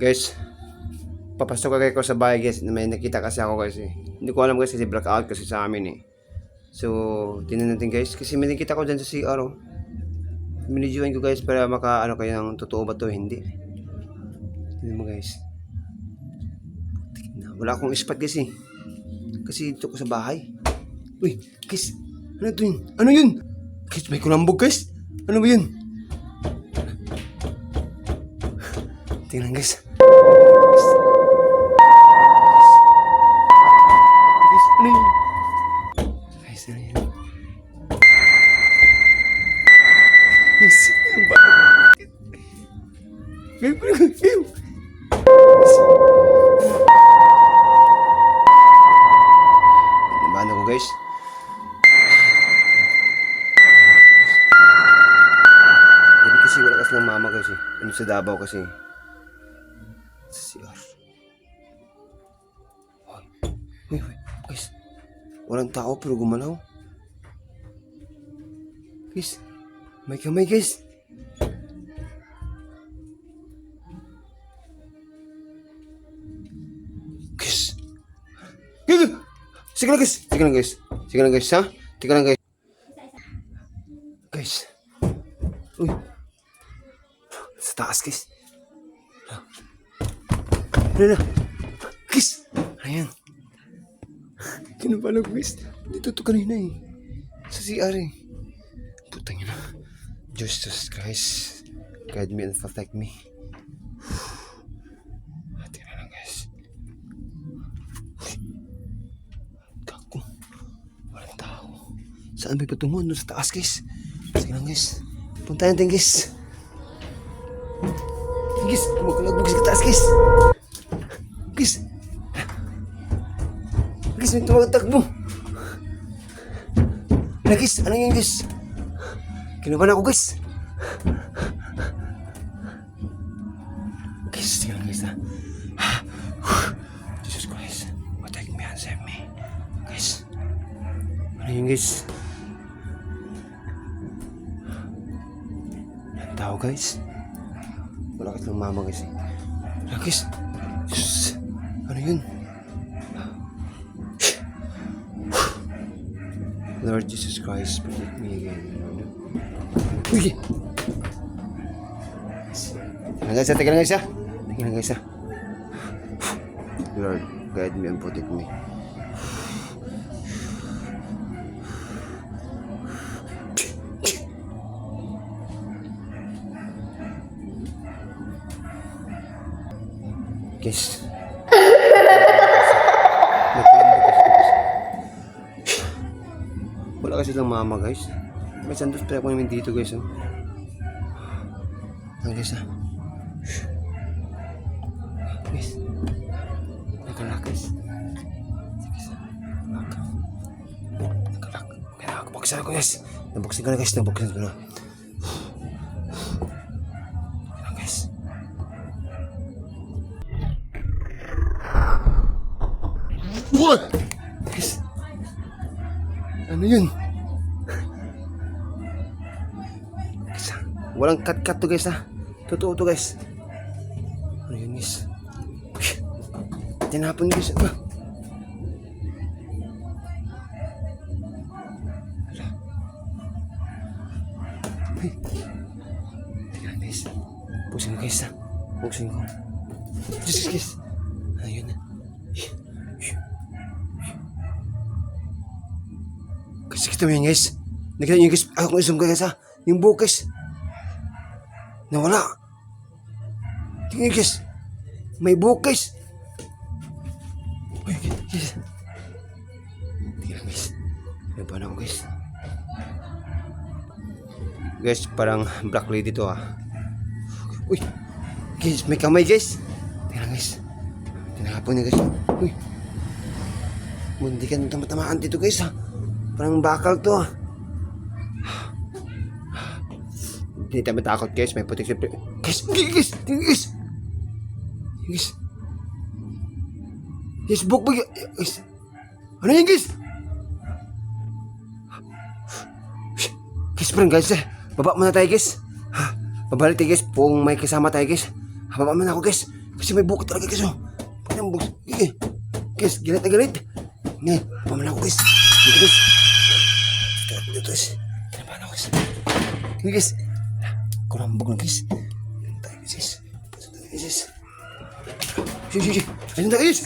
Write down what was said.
Guys, papasok ko sa bahay guys. May nakita kasi ako guys eh. Hindi ko alam guys kasi blackout kasi sa amin eh. So, tingnan natin guys. Kasi may nakita ko dyan sa CR oh. Minidyoan ko guys para makaano kayo ng totoo ba to hindi. Tingnan mo guys. Wala akong spot guys eh. Kasi dito ko sa bahay. Uy, guys. Ano to yun? Ano yun? Guys, may kulambog guys. Ano ba yun? Tingnan guys. Guys, ano yun? Guys, ano yun? Guys, ano ba? Guys, Ano ko guys? Gabi kasi wala kasi ng mama kasi. Ano sa Davao kasi. Sa CR. Uy, guys. Walang tao pero gumalaw. Guys. May kamay guys. Guys. Sige lang guys. Sige lang guys. Sige lang guys ha. Sige lang guys. Guys. Uy. Sa taas guys. Ano na? Guys. Ayan. Kinapala ko guys. Dito to kanina eh. Sa CR eh. Putang ina. Jesus Christ. Guide me and protect me. Tingnan lang guys. Gago. Walang tao. Saan may patungo? No, sa taas guys. Sige lang guys. Puntahan natin guys. Guys, kumagalagbog sa taas guys. Guys. Guys, may tumatakbo. Na guys, ano yun guys? Kinabahan ako guys. Guys, sige lang guys ha. Jesus Christ. Protect me and save me. Guys. Ano yun guys? Ang tao guys. Wala kasi ng mama guys. Wala guys. Jesus. Ano yun? Lord Jesus Christ, protect me again. Uy! Teka lang guys ha. Teka lang guys ha. Lord, guide me and protect me. Guys. Wala kasi ng mama guys. May sandos pa ako namin dito guys oh. Ang guys ah. Guys. Nakalak guys. Nakalak. Kaya nakabuksan ako guys. Nabuksan ko na guys. Nabuksan ko na. Ayan guys. What? Guys. Ano yun? Walang cut-cut to guys ha. Totoo to guys. Ano yun guys? Tinapon guys. Tingnan guys. Pusin ko guys ha. Pusin ko. Jesus guys. Ano yun na? Kasi kita mo yan guys. Nakita nyo guys. Ako kung isang guys ha. Yung buhok guys. Nawala. Tingnan nyo guys. May buhok guys. Uy guys. Tingnan guys. Ano ba na ako guys? Guys, parang black lady to ha. Uy. Guys, may kamay guys. Tingnan guys. Tinahapon niya guys. Uy. Mundi ka nang tamatamaan dito guys ha. Parang bakal to ha. Hindi tayo matakot guys, may protection. Guys, guys, guys. Guys. Guys, bukbog. Guys. Ano yan guys? Guys, parang guys eh. Baba muna tayo guys. Babalik tayo guys, kung may kasama tayo guys. Baba muna ako guys. Kasi may bukod talaga guys, oh. Parang bukod. Okay. Guys, galit na galit. Ngayon, pamala ko guys. Dito guys. Dito guys. Pamala ko guys. Okay guys. Kurambog na guys. Tayo guys. Tayo guys. Sige, sige, sige. Ayun na guys.